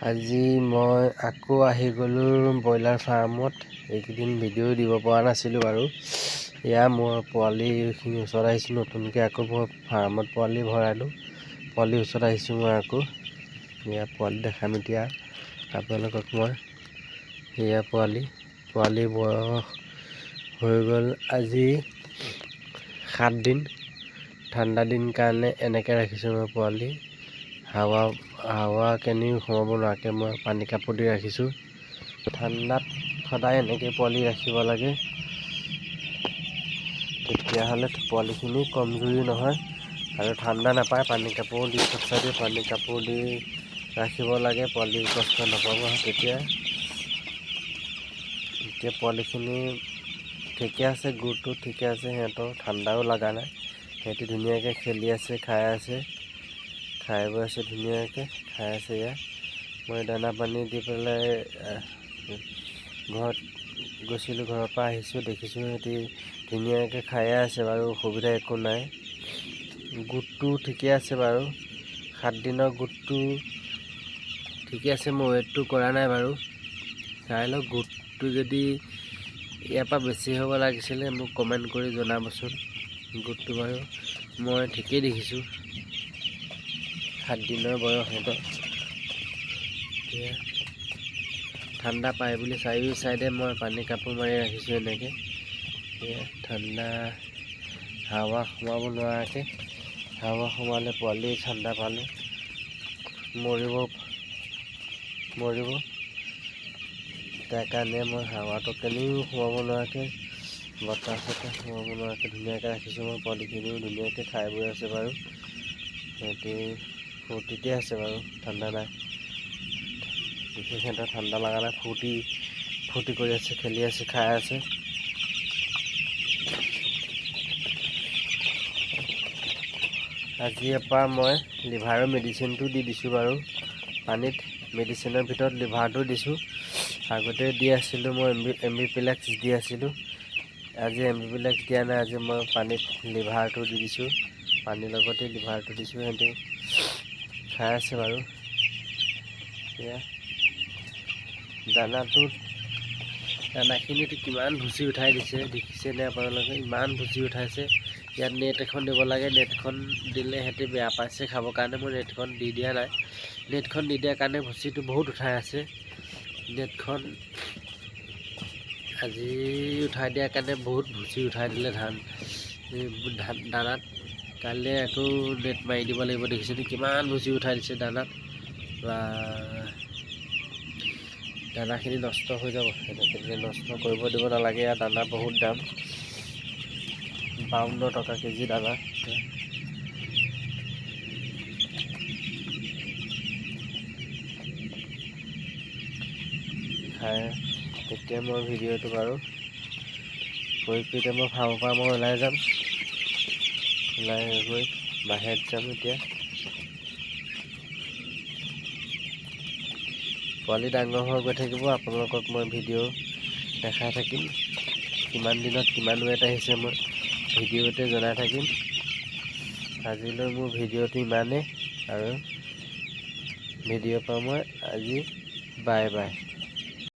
আজি মই আকৌ আহি গ'লোঁ ব্ৰইলাৰ ফাৰ্মত। এইকেইদিন ভিডিঅ' দিব পৰা নাছিলোঁ বাৰু। এয়া মই পোৱালিখিনি ওচৰত আহিছোঁ, নতুনকৈ আকৌ মই ফাৰ্মত পোৱালি ভৰালোঁ। পোৱালিৰ ওচৰত আহিছোঁ মই আকৌ। এয়া পোৱালি দেখাম এতিয়া আপোনালোকক মই। এয়া পোৱালি বয়স হৈ গ'ল আজি 7 দিন। ঠাণ্ডা দিন কাৰণে এনেকৈ ৰাখিছোঁ মই পোৱালি। হাৱা কেনিও সোমাব নোৱাৰাকৈ মই পানী কাপোৰ দি ৰাখিছোঁ। ঠাণ্ডাত সদায় এনেকৈ পোৱালি ৰাখিব লাগে, তেতিয়াহ'লে পোৱালিখিনি কমজুৰি নহয় আৰু ঠাণ্ডা নাপায়। পানী কাপোৰ দি পানী কাপোৰ দি ৰাখিব লাগে, পোৱালি কষ্ট নাপাব। তেতিয়া পোৱালিখিনি ঠিকে আছে, গুটো ঠিকে আছে, সিহঁতৰ ঠাণ্ডাও লগা নাই। সিহঁতি ধুনীয়াকৈ খেলি আছে, খাই বৈ আছে, ধুনীয়াকৈ খাই আছে। এয়া মই দানা পানী দি পেলাই ঘৰত গৈছিলোঁ, ঘৰৰ পৰা আহিছোঁ, দেখিছোঁ সিহঁতি ধুনীয়াকৈ খাই আছে বাৰু, অসুবিধা একো নাই। গোটটো ঠিকে আছে বাৰু, 7 দিনৰ গোটটো ঠিকে আছে। মই ৱেটটো কৰা নাই বাৰু, চাই লওক। গোটটো যদি ইয়াৰ পৰা বেছি হ'ব লাগিছিলে মোক কমেণ্ট কৰি জনাবচোন। গোটটো বাৰু মই ঠিকেই দেখিছোঁ, 7 দিনৰ বয়স সিহঁতৰ। ঠাণ্ডা পায় বুলি চাৰিও চাইডে মই পানী কাপোৰ মাৰি ৰাখিছোঁ এনেকৈ। ঠাণ্ডা হাৱা সোমাব নোৱাৰাকৈ, হাৱা সোমালে পোৱালি ঠাণ্ডা পালে মৰিব। তাৰ কাৰণে মই হাৱাটো কেনিও সোমাব নোৱাৰাকৈ, বতাহ চতাহ সোমাব নোৱাৰাকৈ ধুনীয়াকৈ ৰাখিছোঁ। মই পোৱালিখিনিও ধুনীয়াকৈ খাই বৈ আছে বাৰু, সিহঁতি ফূৰ্তিতে আছে বাৰু, ঠাণ্ডা নাই বিশেষ। সিহঁতৰ ঠাণ্ডা লগা নাই, ফূৰ্তি কৰি আছে, খেলি আছে, খাই আছে। আজিৰ পৰা মই লিভাৰৰ মেডিচিনটো দি দিছোঁ বাৰু পানীত। মেডিচিনৰ ভিতৰত লিভাৰটো দিছোঁ। আগতে দি আছিলোঁ মই এমবিপ্লেক্স দি আছিলোঁ। আজি এমবিপ্লেক্স দিয়া নাই, আজি মই পানীত লিভাৰটো দি দিছোঁ। পানীৰ লগতে লিভাৰটো দিছোঁ, সিহঁতি খাই আছে বাৰু। এয়া দানাখিনিতো কিমান ভুচি উঠাই দিছে, দেখিছেনে আপোনালোকে? ইমান ভুচি উঠাইছে। ইয়াত নেট এখন দিব লাগে, নেটখন দিলে সিহঁতি বেয়া পাইছে খাবৰ কাৰণে মই নেটখন দি দিয়া নাই। নেটখন নিদিয়াৰ কাৰণে ভুচিটো বহুত উঠাই আছে। নেটখন আজি উঠাই দিয়াৰ কাৰণে বহুত ভুচি উঠাই দিলে দানাত। কাইলৈ আকৌ নেট মাৰি দিব লাগিব। দেখিছেনে কিমান ভুচি উঠাই দিছে দানাত? বা দানাখিনি নষ্ট হৈ যাব, সেনেকৈ নষ্ট কৰিব দিব নালাগে। আৰু দানা বহুত দাম, 52 টকা কেজি দানা। খাই তেতিয়া মই ভিডিঅ'টো বাৰু কৰি পিনে মই ফাৰ্মৰ পৰা মই ওলাই যাম। ওলাই গৈ বাহিৰত যাম এতিয়া। পোৱালি ডাঙৰ হৈ গৈ থাকিব, আপোনালোকক মই ভিডিঅ' দেখাই থাকিম। কিমান দিনত কিমান ৱেট আহিছে মই ভিডিঅ'তে জনাই থাকিম। আজিলৈ মোৰ ভিডিঅ'টো ইমানেই, আৰু ভিডিঅ'ৰ পৰা মই আজি বাই বাই।